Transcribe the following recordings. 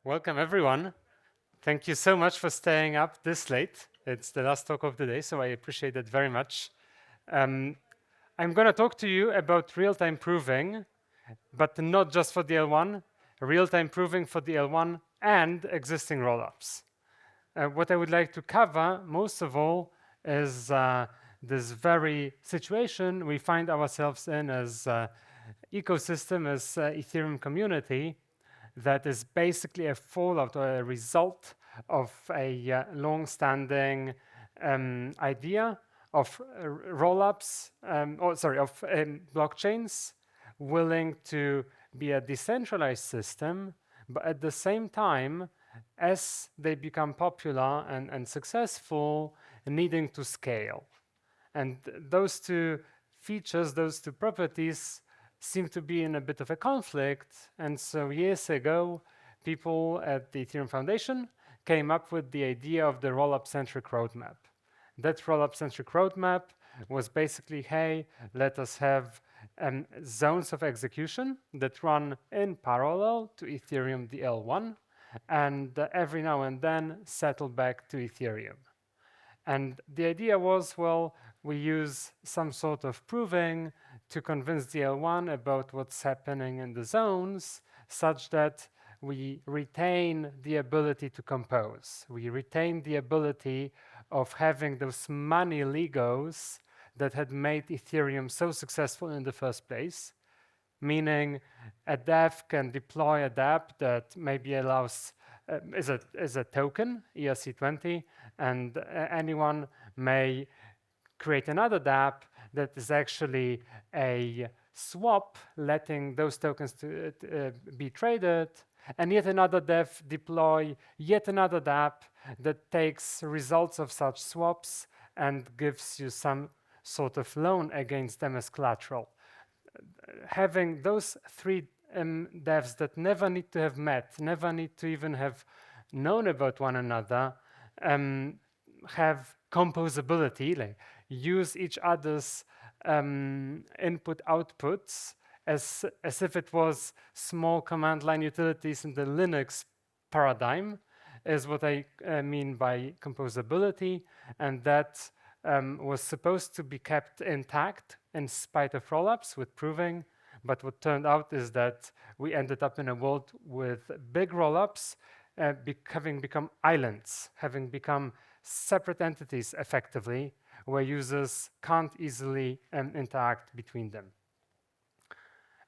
Welcome, everyone. Thank you so much for staying up this late. It's the last talk of the day, so I appreciate it very much. Um, I'm going to talk to you about real-time proving, but not just for the L1, real-time proving for the L1 and existing rollups. What I would like to cover, most of all, is this very situation we find ourselves in as ecosystem, as Ethereum community, that is basically a fallout or a result of a long-standing idea of rollups, of blockchains willing to be a decentralized system, but at the same time, as they become popular and successful, needing to scale. And those two features, those two properties, seem to be in a bit of a conflict. And so years ago, people at the Ethereum Foundation came up with the idea of the rollup-centric roadmap. That rollup-centric roadmap was basically, hey, let us have zones of execution that run in parallel to Ethereum DL1, and every now and then settle back to Ethereum. And the idea was, well, we use some sort of proving to convince DL1 about what's happening in the zones, such that we retain the ability to compose. We retain the ability of having those money Legos that had made Ethereum so successful in the first place, meaning a dev can deploy a dApp that maybe allows is a token, ERC20, and anyone may create another dApp that is actually a swap, letting those tokens to be traded, and yet another dev deploy yet another dApp that takes results of such swaps and gives you some sort of loan against them as collateral. Having those three devs that never need to have met, never need to even have known about one another, have composability, like use each other's input outputs as if it was small command line utilities in the Linux paradigm, is what I mean by composability, and that was supposed to be kept intact in spite of rollups with proving. But what turned out is that we ended up in a world with big rollups having become islands, having become separate entities effectively, where users can't easily interact between them.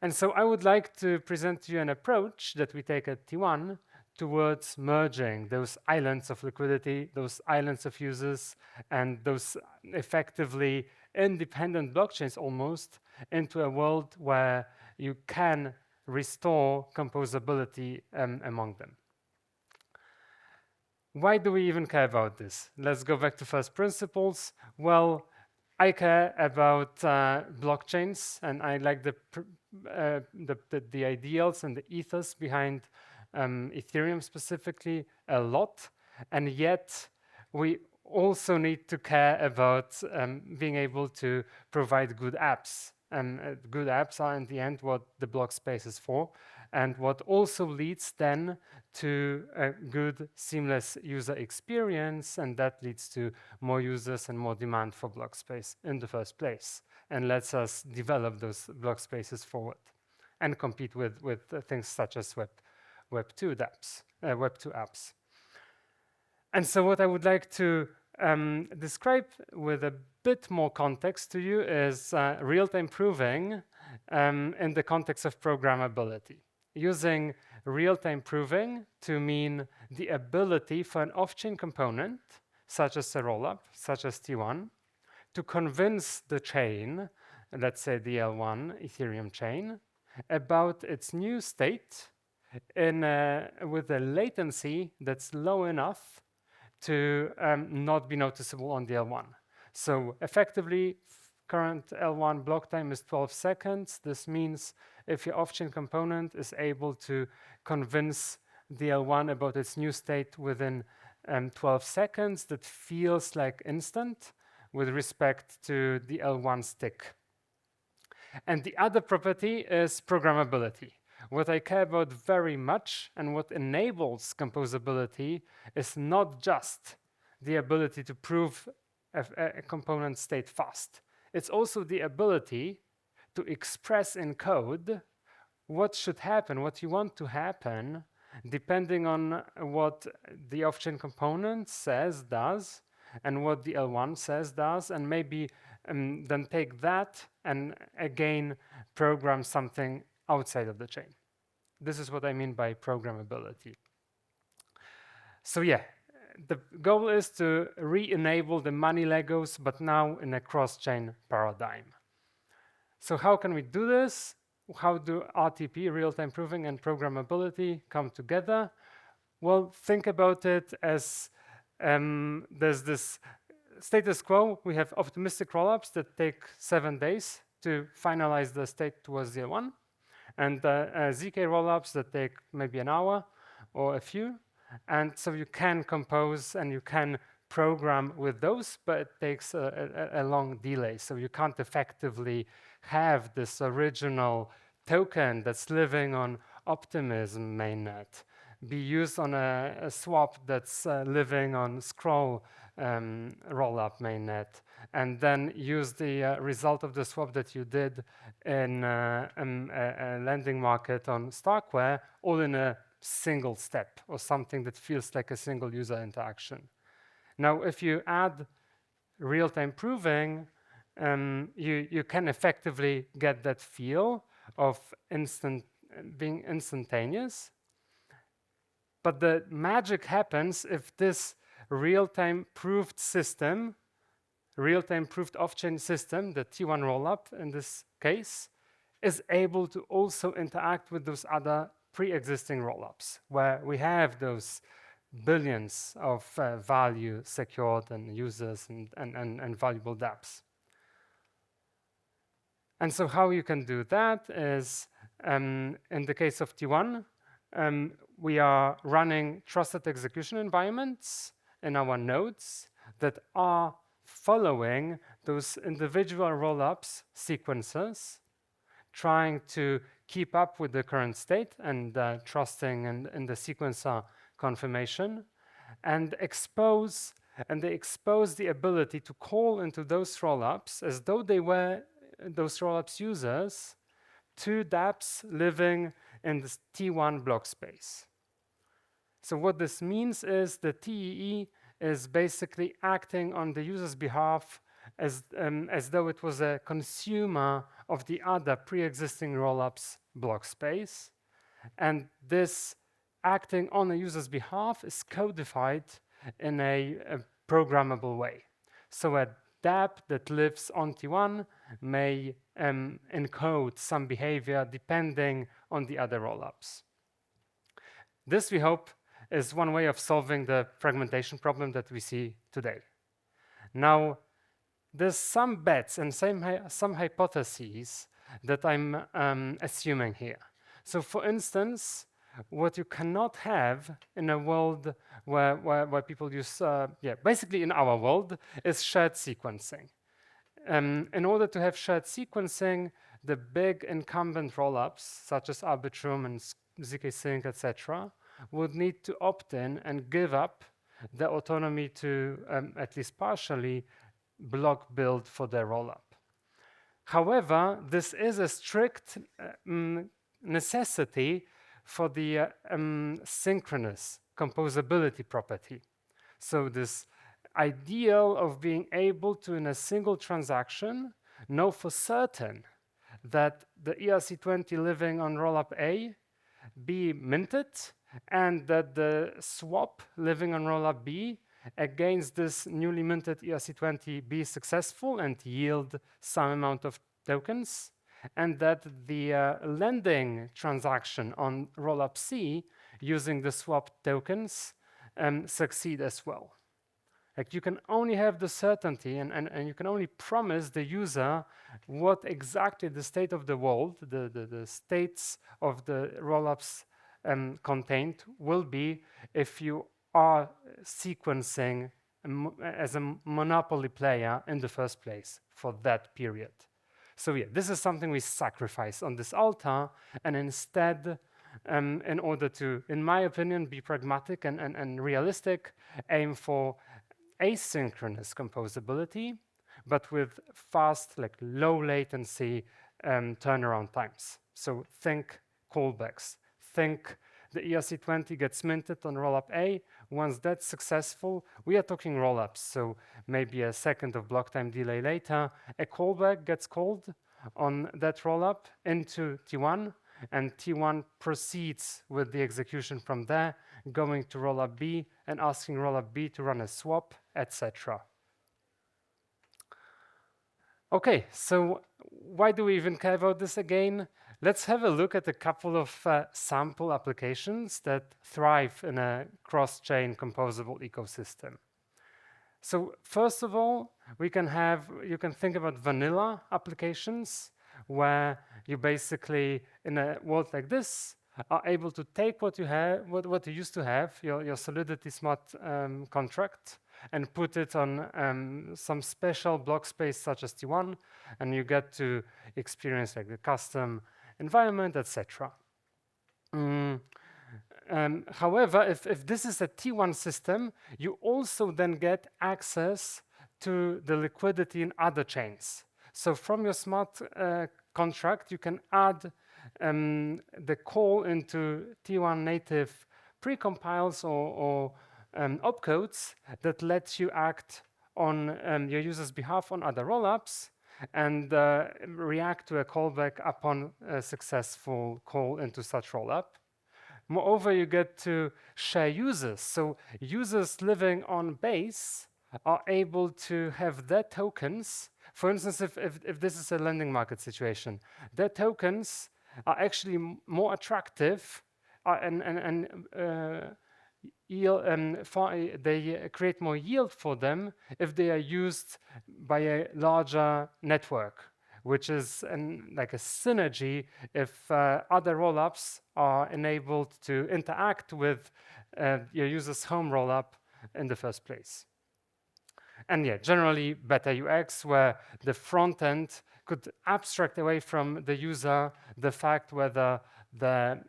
And so I would like to present to you an approach that we take at T1 towards merging those islands of liquidity, those islands of users, and those effectively independent blockchains almost into a world where you can restore composability among them. Why do we even care about this? Let's go back to first principles. Well, I care about blockchains, and I like the ideals and the ethos behind Ethereum specifically a lot. And yet, we also need to care about being able to provide good apps. And good apps are in the end what the block space is for, and what also leads then to a good seamless user experience, and that leads to more users and more demand for block space in the first place, and lets us develop those block spaces forward and compete with things such as Web 2 apps. And so what I would like to describe with a bit more context to you is real-time proving in the context of programmability. Using real-time proving to mean the ability for an off-chain component, such as a rollup, such as T1, to convince the chain, let's say the L1 Ethereum chain, about its new state with a latency that's low enough to not be noticeable on the L1. So effectively, current L1 block time is 12 seconds. This means if your off-chain component is able to convince the L1 about its new state within 12 seconds, that feels like instant with respect to the L1 stick. And the other property is programmability. What I care about very much and what enables composability is not just the ability to prove a component state fast. It's also the ability to express in code what should happen, what you want to happen, depending on what the off-chain component says, does, and what the L1 says, does, and maybe then take that and again program something outside of the chain. This is what I mean by programmability. So yeah, the goal is to re-enable the money Legos, but now in a cross-chain paradigm. So how can we do this? How do RTP, real-time proving, and programmability come together? Well, think about it as there's this status quo. We have optimistic rollups that take 7 days to finalize the state towards the L1, and ZK rollups that take maybe an hour or a few. And so you can compose and you can program with those, but it takes a long delay. So you can't effectively have this original token that's living on Optimism mainnet be used on a swap that's living on Scroll rollup mainnet, and then use the result of the swap that you did in a lending market on Starkware, all in a single step or something that feels like a single user interaction. Now, if you add real-time proving, you can effectively get that feel of being instantaneous. But the magic happens if this real-time proved system, real-time proved off-chain system, the T1 rollup in this case, is able to also interact with those other pre-existing rollups, where we have those billions of value secured and users and valuable dApps. And so how you can do that is, in the case of T1, we are running trusted execution environments in our nodes that are following those individual rollups sequences, trying to keep up with the current state and trusting in the sequencer confirmation, and they expose the ability to call into those rollups as though they were those rollups users, two dApps living in this T1 block space. So what this means is the TEE is basically acting on the user's behalf as though it was a consumer of the other pre-existing rollups block space. And this acting on a user's behalf is codified in a programmable way. So a dApp that lives on T1 may encode some behavior depending on the other rollups. This, we hope, is one way of solving the fragmentation problem that we see today. Now, there's some bets and some hypotheses that I'm assuming here. So for instance, what you cannot have in a world where people use, basically in our world, is shared sequencing. In order to have shared sequencing, the big incumbent rollups, such as Arbitrum and zk-sync, etc., would need to opt in and give up the autonomy to, at least partially, block build for their rollup. However, this is a strict necessity for the synchronous composability property. So this ideal of being able to, in a single transaction, know for certain that the ERC20 living on rollup A be minted, and that the swap living on rollup B against this newly minted ERC20 be successful and yield some amount of tokens, and that the lending transaction on rollup C using the swap tokens succeed as well. Like, you can only have the certainty and you can only promise the user what exactly the state of the world, the states of the rollups contained will be if you are sequencing as a monopoly player in the first place for that period. So yeah, this is something we sacrifice on this altar, and instead, in order to, in my opinion, be pragmatic and realistic, aim for asynchronous composability, but with fast, like low latency turnaround times. So think callbacks. Think the ERC20 gets minted on rollup A. Once that's successful, we are talking rollups. So maybe a second of block time delay later, a callback gets called on that rollup into T1, and T1 proceeds with the execution from there, going to rollup B and asking rollup B to run a swap, etc. Okay, so why do we even care about this again? Let's have a look at a couple of sample applications that thrive in a cross-chain composable ecosystem. So first of all, you can think about vanilla applications where you basically, in a world like this, are able to take what you have, what you used to have, your Solidity smart contract, and put it on some special block space such as T1, and you get to experience like the custom environment, etc. However, if this is a T1 system, you also then get access to the liquidity in other chains. So from your smart contract, you can add the call into T1 native precompiles or opcodes that let you act on your user's behalf on other rollups and react to a callback upon a successful call into such rollup. Moreover, you get to share users. So users living on base are able to have their tokens. For instance, if this is a lending market situation, their tokens are actually more attractive they create more yield for them if they are used by a larger network, which is like a synergy if other rollups are enabled to interact with your user's home rollup in the first place. And yeah, generally better UX, where the front end could abstract away from the user the fact whether the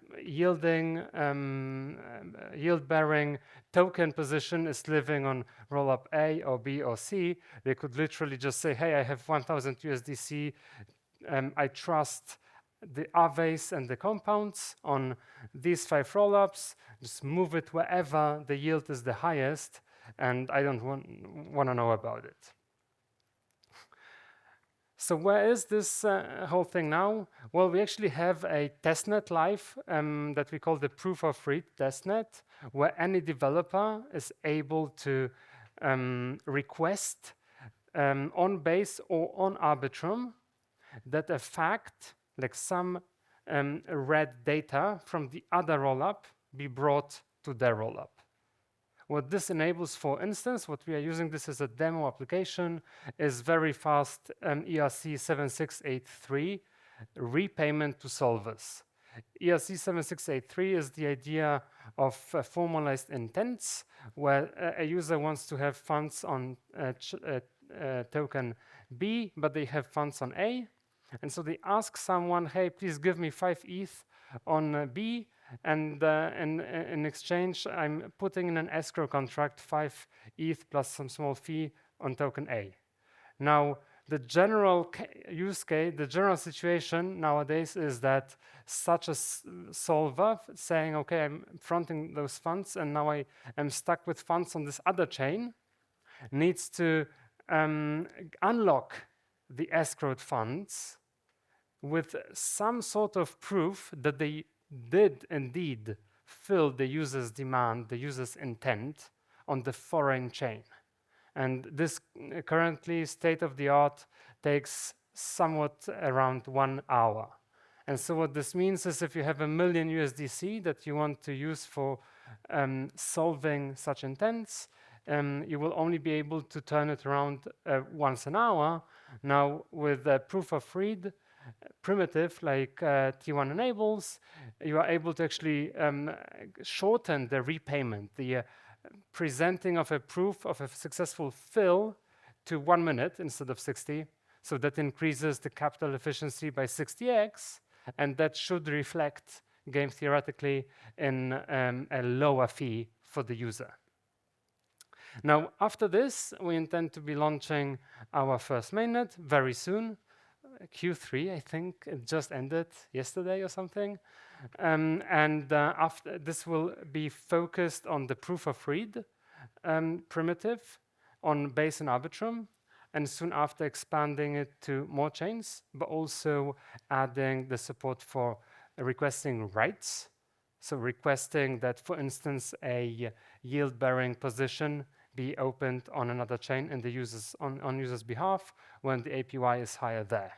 yield-bearing token position is living on rollup A or B or C. They could literally just say, hey, I have 1,000 USDC. I trust the Aves and the compounds on these 5 rollups. Just move it wherever the yield is the highest, and I don't want to know about it. So where is this whole thing now? Well, we actually have a testnet live that we call the proof of read testnet, where any developer is able to request on base or on Arbitrum that a fact, like some read data from the other rollup, be brought to their rollup. What this enables, for instance, what we are using this as a demo application, is very fast ERC 7683 repayment to solvers. ERC 7683 is the idea of formalized intents, where a user wants to have funds on token B, but they have funds on A. And so they ask someone, hey, please give me 5 ETH on B, and in exchange, I'm putting in an escrow contract 5 ETH plus some small fee on token A. Now, the general use case, the general situation nowadays is that such a solver saying, okay, I'm fronting those funds, and now I am stuck with funds on this other chain, needs to unlock the escrowed funds with some sort of proof that they did indeed fill the user's demand, the user's intent on the foreign chain. And this currently state-of-the-art takes somewhat around 1 hour. And so what this means is if you have 1 million USDC that you want to use for solving such intents, you will only be able to turn it around once an hour. Now, with a proof of read primitive like T1 enables, you are able to actually shorten the repayment, the presenting of a proof of a successful fill to 1 minute instead of 60. So that increases the capital efficiency by 60x, and that should reflect, game theoretically, in a lower fee for the user. Now, after this, we intend to be launching our first mainnet very soon. Q3, I think it just ended yesterday or something. After this will be focused on the proof of read primitive on Base and Arbitrum, and soon after expanding it to more chains, but also adding the support for requesting writes. So requesting that, for instance, a yield-bearing position be opened on another chain in the on user's behalf when the APY is higher there.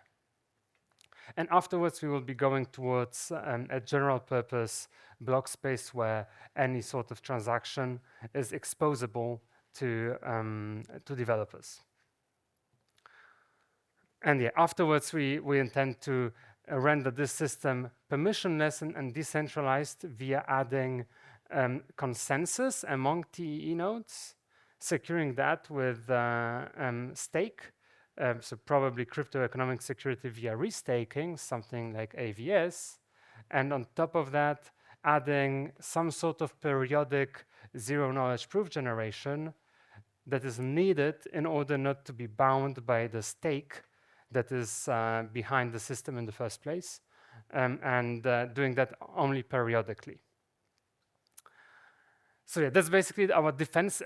And afterwards, we will be going towards a general purpose block space where any sort of transaction is exposable to developers. And yeah, afterwards, we intend to render this system permissionless and decentralized via adding consensus among TEE nodes, securing that with stake. So probably crypto economic security via restaking, something like AVS. And on top of that, adding some sort of periodic zero-knowledge proof generation that is needed in order not to be bound by the stake that is behind the system in the first place, and doing that only periodically. So yeah, that's basically our defense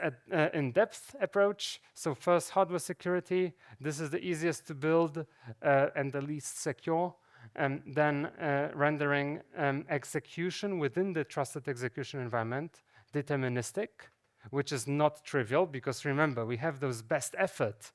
in-depth approach. So first, hardware security. This is the easiest to build and the least secure. Then rendering execution within the trusted execution environment deterministic, which is not trivial because remember, we have those best effort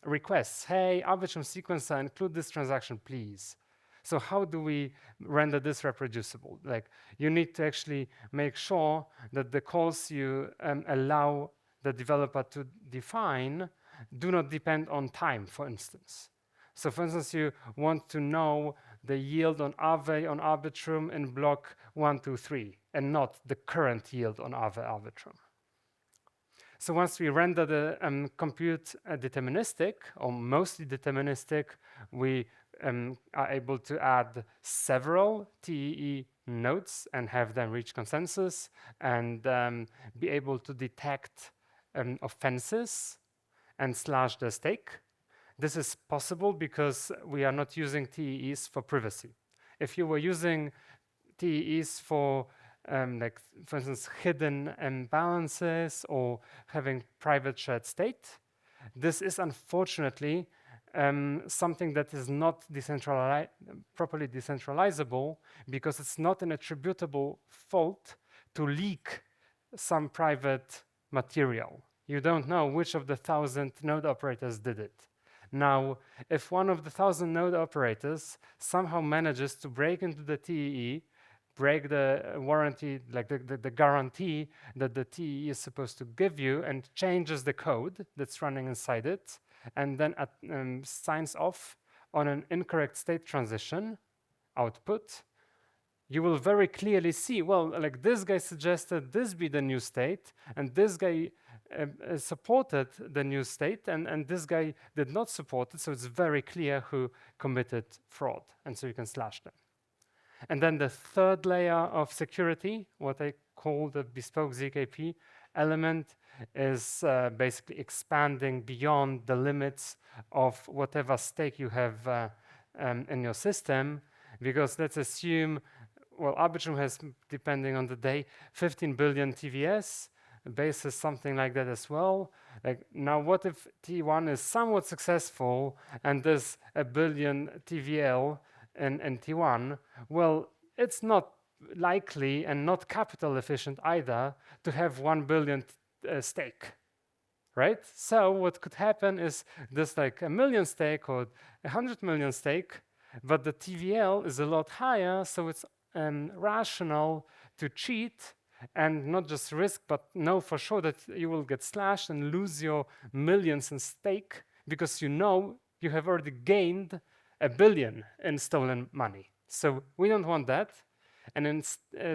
requests. Hey, Arbitrum sequencer, include this transaction, please. So how do we render this reproducible? Like, you need to actually make sure that the calls you allow the developer to define do not depend on time, for instance. So for instance, you want to know the yield on Aave on Arbitrum in block 1, 2, 3, and not the current yield on Aave Arbitrum. So once we render the compute deterministic, or mostly deterministic, we are able to add several TEE nodes and have them reach consensus and be able to detect offenses and slash the stake. This is possible because we are not using TEEs for privacy. If you were using TEEs for like, for instance, hidden imbalances or having private shared state, this is unfortunately something that is not properly decentralizable because it's not an attributable fault to leak some private material. You don't know which of the 1,000 node operators did it. Now, if one of the 1,000 node operators somehow manages to break into the TEE, break the warranty, like the guarantee that the TEE is supposed to give you, and changes the code that's running inside it, and then signs off on an incorrect state transition output, you will very clearly see, well, like this guy suggested this be the new state, and this guy supported the new state, and this guy did not support it, so it's very clear who committed fraud, and so you can slash them. And then the third layer of security, what I call the bespoke ZKP element, is basically expanding beyond the limits of whatever stake you have in your system. Because let's assume, well, Arbitrum has, depending on the day, 15 billion TVS. Base is something like that as well. Like, now, what if T1 is somewhat successful and there's a billion TVL in T1? Well, it's not likely and not capital efficient either to have 1 billion stake, right? So what could happen is there's like 1 million stake or 100 million stake, but the TVL is a lot higher, so it's rational to cheat and not just risk, but know for sure that you will get slashed and lose your millions in stake because you know you have already gained 1 billion in stolen money. So we don't want that. And then,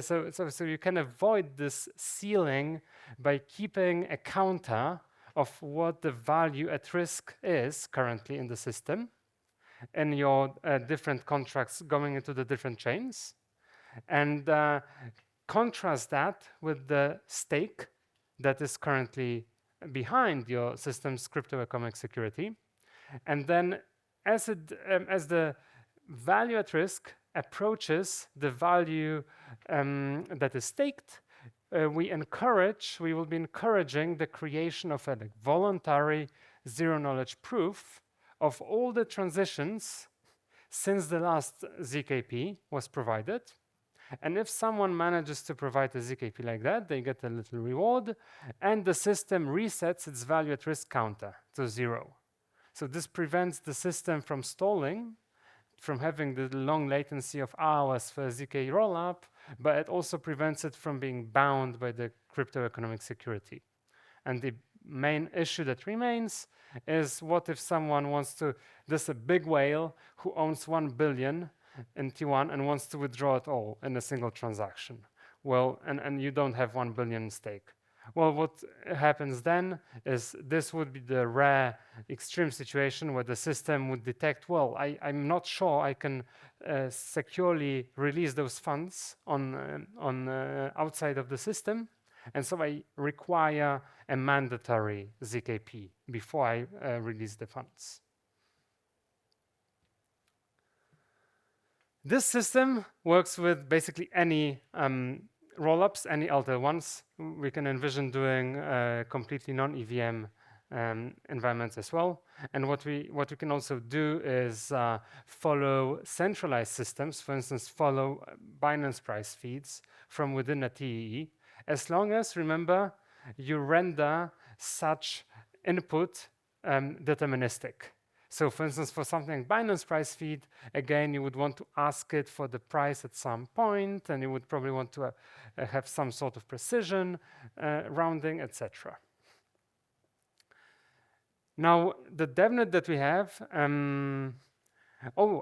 so you can avoid this ceiling by keeping a counter of what the value at risk is currently in the system and your different contracts going into the different chains, and contrast that with the stake that is currently behind your system's cryptoeconomic security. And then as the value at risk approaches the value that is staked, we will be encouraging the creation of a voluntary zero-knowledge proof of all the transitions since the last ZKP was provided. And if someone manages to provide a ZKP like that, they get a little reward, and the system resets its value at risk counter to 0. So this prevents the system from stalling, from having the long latency of hours for a ZK rollup, but it also prevents it from being bound by the cryptoeconomic security. And the main issue that remains is, what if someone wants to, this a big whale who owns 1 billion in T1 and wants to withdraw it all in a single transaction? Well, and you don't have 1 billion stake. Well, what happens then is this would be the rare extreme situation where the system would detect, well, I'm not sure I can securely release those funds on outside of the system, and so I require a mandatory ZKP before I release the funds. This system works with basically any rollups, any LTL1s. We can envision doing completely non-EVM environments as well. And what we can also do is follow centralized systems, for instance, follow Binance price feeds from within a TEE, as long as, remember, you render such input deterministic. So for instance, for something like Binance price feed, again, you would want to ask it for the price at some point, and you would probably want to have some sort of precision, rounding, etc. Now, the DevNet that we have,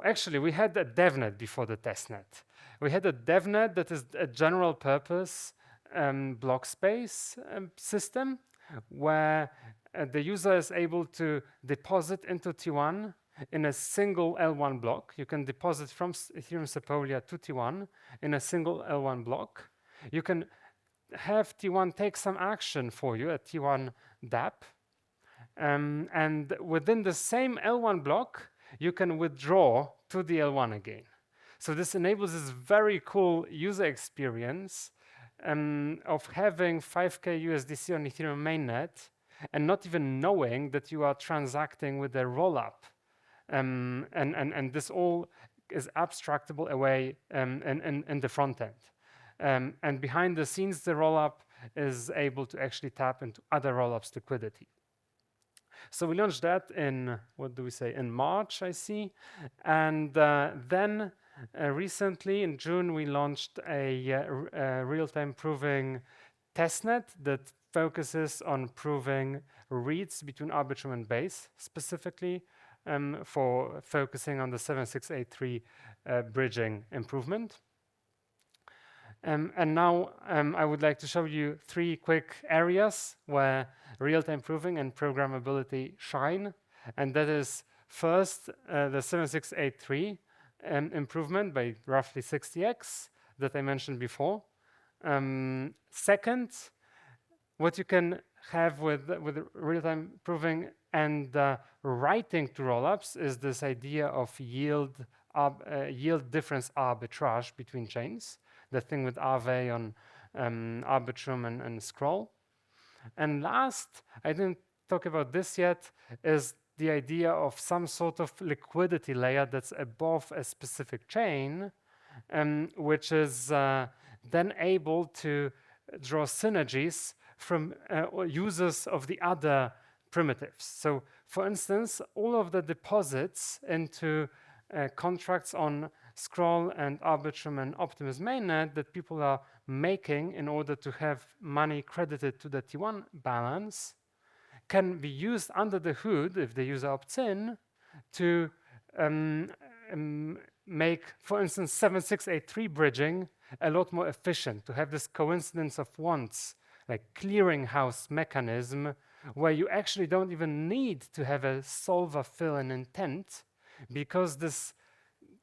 actually, we had a DevNet before the testnet. We had a DevNet that is a general purpose block space system, where the user is able to deposit into T1 in a single L1 block. You can deposit from Ethereum Sepolia to T1 in a single L1 block. You can have T1 take some action for you, a T1 DApp. And within the same L1 block, you can withdraw to the L1 again. So this enables this very cool user experience of having 5K USDC on Ethereum mainnet and not even knowing that you are transacting with a rollup. And this all is abstractable away in the front end. And behind the scenes, the rollup is able to actually tap into other rollups' liquidity. So we launched that in, in March, I see. And then recently, in June, we launched a real-time proving testnet that focuses on proving reads between Arbitrum and Base, specifically for focusing on the 7683 bridging improvement. And now I would like to show you 3 quick areas where real-time proving and programmability shine. And that is first, the 7683 improvement by roughly 60x that I mentioned before. Second, what you can have with real-time proving and writing to rollups is this idea of yield difference arbitrage between chains. The thing with Aave on Arbitrum and Scroll. And last, I didn't talk about this yet, is the idea of some sort of liquidity layer that's above a specific chain, which is then able to draw synergies from users of the other primitives. So, for instance, all of the deposits into contracts on Scroll and Arbitrum and Optimus mainnet that people are making in order to have money credited to the T1 balance can be used under the hood, if the user opts in, to make, for instance, 7683 bridging a lot more efficient, to have this coincidence of wants, like clearinghouse mechanism where you actually don't even need to have a solver fill an intent, because this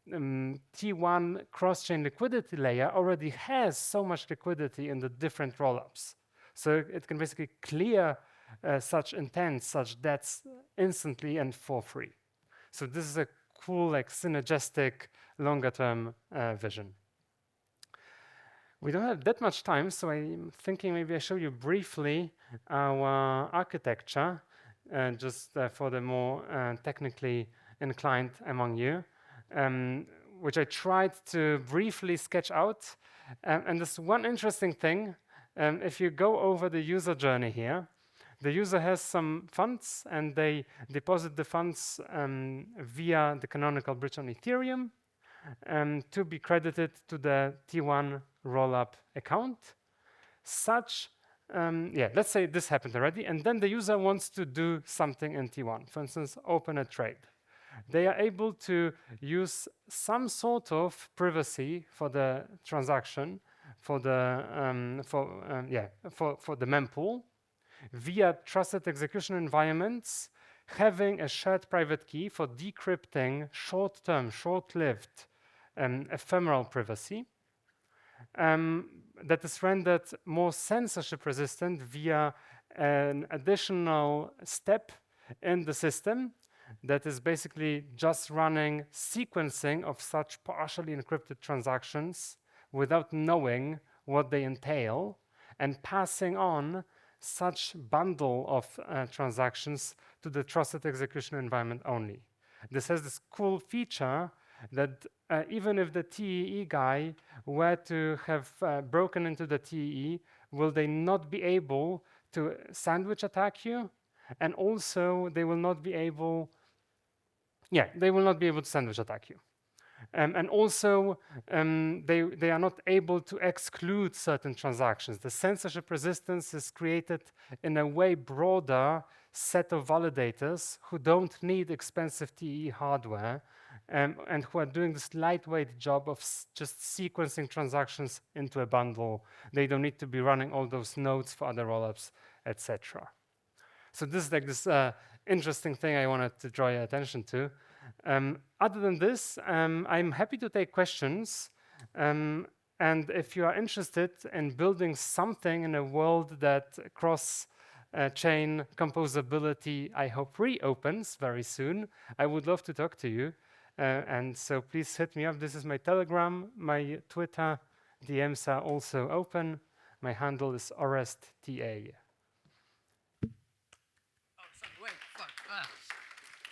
T1 cross-chain liquidity layer already has so much liquidity in the different rollups. So it can basically clear such intents, such debts instantly and for free. So this is a cool, like synergistic, longer-term vision. We don't have that much time, so I'm thinking maybe I show you briefly our architecture, just for the more technically inclined among you, which I tried to briefly sketch out. And this one interesting thing, if you go over the user journey here, the user has some funds and they deposit the funds via the canonical bridge on Ethereum to be credited to the T1 rollup account. Let's say this happened already, and then the user wants to do something in T1, for instance, open a trade. They are able to use some sort of privacy for the transaction, for the mempool, via trusted execution environments, having a shared private key for decrypting short-term, short-lived, ephemeral privacy that is rendered more censorship resistant via an additional step in the system that is basically just running sequencing of such partially encrypted transactions without knowing what they entail, and passing on such bundle of transactions to the trusted execution environment only. This has this cool feature that even if the TEE guy were to have broken into the TEE, will they not be able to sandwich attack you? And also they will not be able, to sandwich attack you. And also, they are not able to exclude certain transactions. The censorship resistance is created in a way broader set of validators who don't need expensive TE hardware and who are doing this lightweight job of just sequencing transactions into a bundle. They don't need to be running all those nodes for other rollups, etc. So this is like this interesting thing I wanted to draw your attention to. Other than this, I'm happy to take questions. And if you are interested in building something in a world that cross-chain composability, I hope, reopens very soon, I would love to talk to you. And so please hit me up. This is my Telegram, my Twitter. DMs are also open. My handle is Orest TA.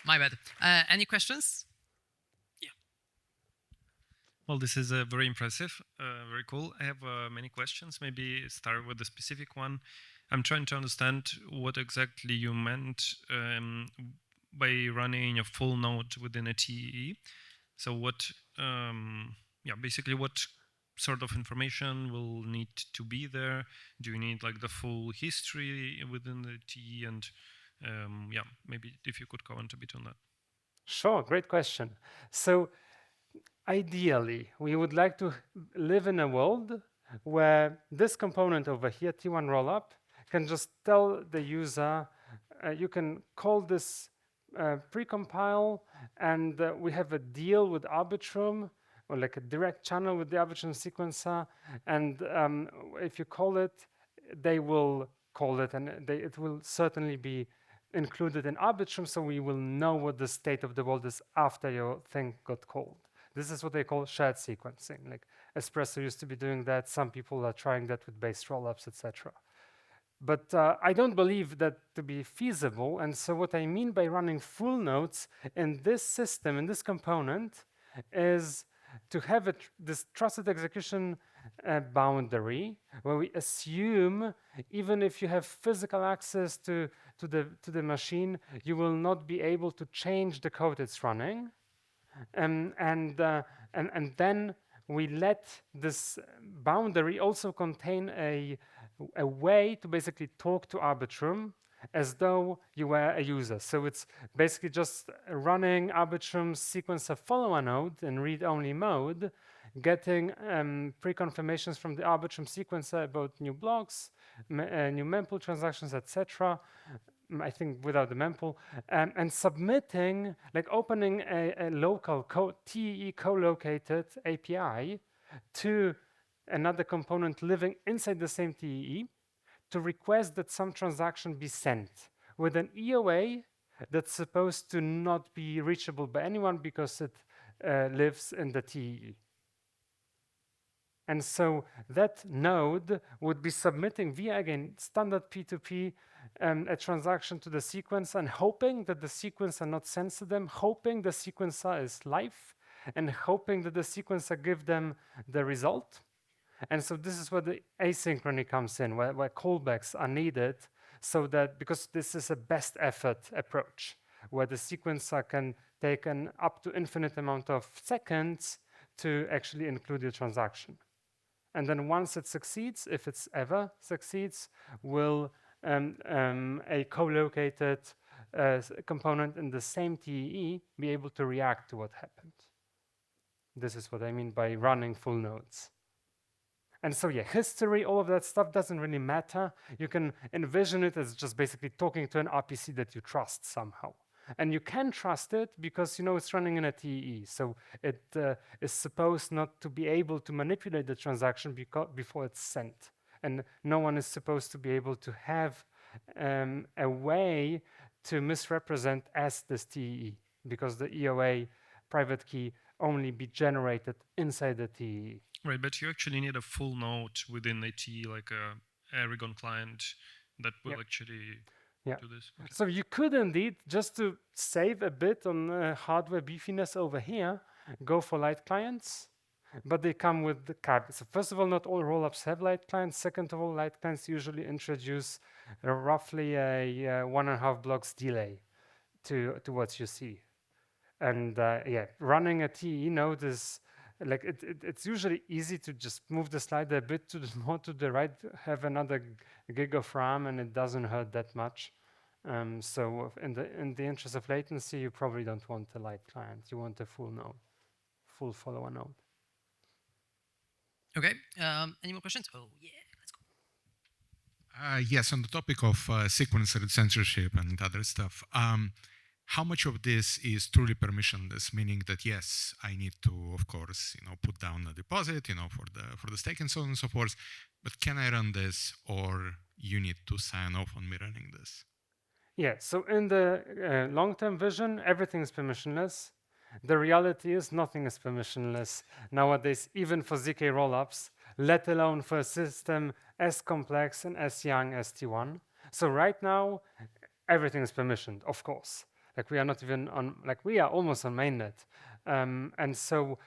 My bad. Any questions? Yeah. Well, this is very impressive, very cool. I have many questions. Maybe start with a specific one. I'm trying to understand what exactly you meant by running a full node within a TEE. So what, basically what sort of information will need to be there? Do you need like the full history within the TEE? And maybe if you could comment a bit on that. Sure, great question. So ideally, we would like to live in a world where this component over here, T1 rollup, can just tell the user, you can call this precompile, and we have a deal with Arbitrum, or like a direct channel with the Arbitrum sequencer, and if you call it, they will call it, and it will certainly be included in Arbitrum, so we will know what the state of the world is after your thing got called. This is what they call shared sequencing. Like Espresso used to be doing that. Some people are trying that with base rollups, etc. But I don't believe that to be feasible. And so what I mean by running full nodes in this system, in this component, is to have this trusted execution boundary where we assume even if you have physical access to the machine, you will not be able to change the code it's running. And then we let this boundary also contain a way to basically talk to Arbitrum as though you were a user. So it's basically just running Arbitrum sequencer follower node in read-only mode, getting pre-confirmations from the Arbitrum sequencer about new blocks, new mempool transactions, etc., I think without the mempool, and submitting, like opening a local TEE co-located API to another component living inside the same TEE to request that some transaction be sent with an EOA that's supposed to not be reachable by anyone because it lives in the TEE. And so that node would be submitting via, again, standard P2P a transaction to the sequencer and hoping that the sequencer not sends to them, hoping the sequencer is live, and hoping that the sequencer give them the result. And so this is where the asynchrony comes in, where callbacks are needed, so that, because this is a best effort approach, where the sequencer can take an up to infinite amount of seconds to actually include your transaction. And then once it succeeds, if it's ever succeeds, will a co-located component in the same TEE be able to react to what happened. This is what I mean by running full nodes. And so yeah, history, all of that stuff doesn't really matter. You can envision it as just basically talking to an RPC that you trust somehow. And you can trust it because you know it's running in a TEE. So it is supposed not to be able to manipulate the transaction before it's sent. And no one is supposed to be able to have a way to misrepresent as this TEE, because the EOA private key only be generated inside the TEE. Right, but you actually need a full node within AT, like a Aragon client that will actually do this. Okay. So you could indeed, just to save a bit on hardware beefiness over here, go for light clients, but they come with the caveat. So first of all, not all rollups have light clients. Second of all, light clients usually introduce roughly a 1.5 blocks delay to what you see. And yeah, running a TE node is like it's usually easy to just move the slider a bit to the more to the right, have another gig of RAM, and it doesn't hurt that much. So in the interest of latency, you probably don't want a light client. You want a full node, full follower node. Okay. Any more questions? Oh yeah, let's go. Yes, on the topic of sequencer censorship and other stuff. How much of this is truly permissionless, meaning that yes, I need to, of course, put down a deposit, for the stake and so on and so forth, but can I run this, or you need to sign off on me running this? Yeah. So in the long-term vision, everything is permissionless. The reality is nothing is permissionless nowadays, even for ZK rollups, let alone for a system as complex and as young as T1. So right now, everything is permissioned, of course. Like we are not even on, like we are almost on mainnet. And so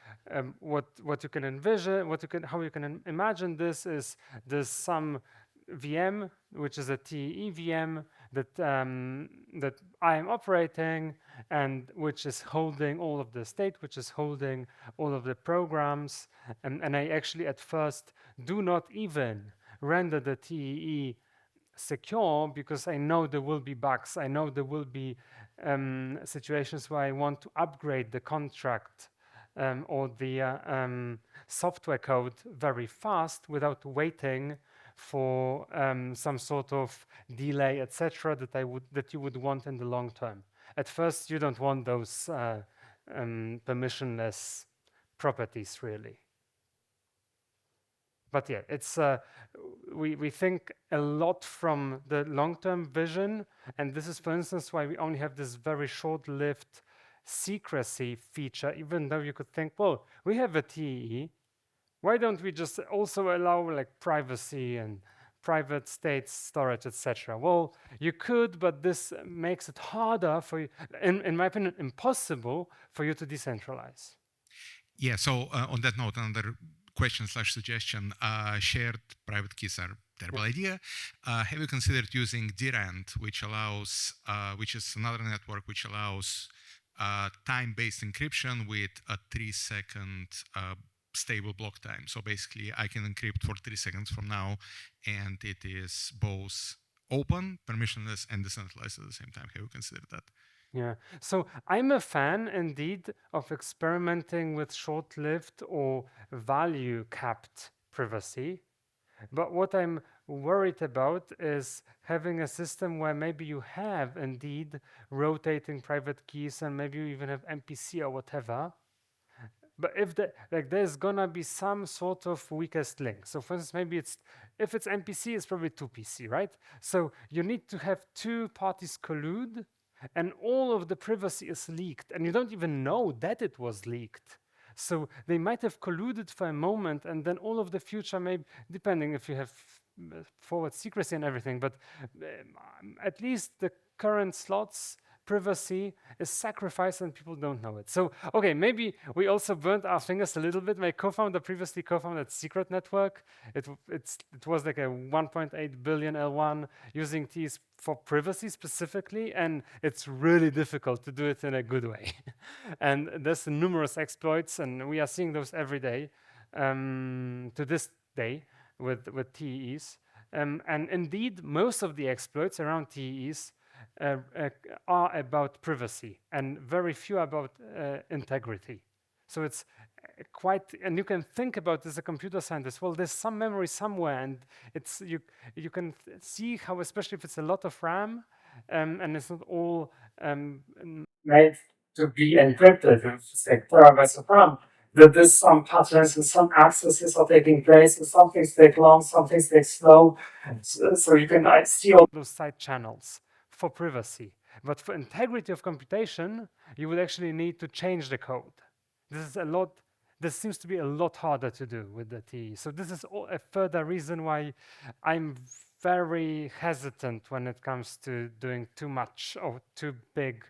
what you can envision, how you can imagine this is there's some VM, which is a TEE VM that that I am operating, and which is holding all of the state, which is holding all of the programs, and I actually at first do not even render the TEE secure, because I know there will be bugs. I know there will be situations where I want to upgrade the contract or the software code very fast without waiting for some sort of delay, etc., that you would want in the long term. At first, you don't want those permissionless properties, really. But yeah, it's we think a lot from the long-term vision, and this is, for instance, why we only have this very short-lived secrecy feature, even though you could think, well, we have a TEE. Why don't we just also allow like privacy and private state storage, etc.? Well, you could, but this makes it harder for you, in my opinion, impossible for you to decentralize. Yeah, so on that note, another question/suggestion, shared private keys are terrible idea. Have you considered using DRAND, which is another network which allows time-based encryption with a 3-second stable block time? So basically, I can encrypt for 3 seconds from now, and it is both open, permissionless, and decentralized at the same time. Have you considered that? Yeah, so I'm a fan indeed of experimenting with short-lived or value-capped privacy. But what I'm worried about is having a system where maybe you have indeed rotating private keys and maybe you even have MPC or whatever. But if there's gonna be some sort of weakest link. So for instance, maybe if it's MPC, it's probably 2PC, right? So you need to have two parties collude and all of the privacy is leaked and you don't even know that it was leaked. So they might have colluded for a moment and then all of the future maybe, depending if you have forward secrecy and everything, but at least the current slots privacy is sacrificed and people don't know it. So, okay, maybe we also burnt our fingers a little bit. My co-founder previously co-founded Secret Network. It was like a 1.8 billion L1 using Ts for privacy specifically, and it's really difficult to do it in a good way. And there's numerous exploits, and we are seeing those every day to this day with TEEs. And indeed, most of the exploits around TEEs are about privacy and very few about integrity. So it's quite, and you can think about this as a computer scientist. Well, there's some memory somewhere, and it's you can see how, especially if it's a lot of RAM, and it's not all made to be encrypted. It's like terabytes of RAM. That there's some patterns and some accesses are taking place, and some things take long, some things take slow. So you can see all those side channels for privacy. But for integrity of computation, you would actually need to change the code. This seems to be a lot harder to do with the TE. So this is a further reason why I'm very hesitant when it comes to doing too much or too big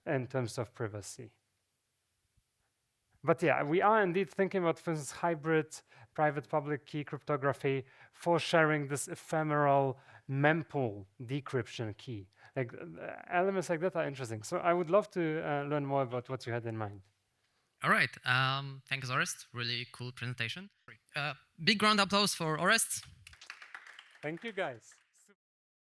in terms of privacy. But yeah, we are indeed thinking about, for instance, hybrid private-public key cryptography for sharing this ephemeral mempool decryption key. Like elements like that are interesting. So I would love to learn more about what you had in mind. All right. Thanks, Orest. Really cool presentation. Big round of applause for Orest. Thank you, guys.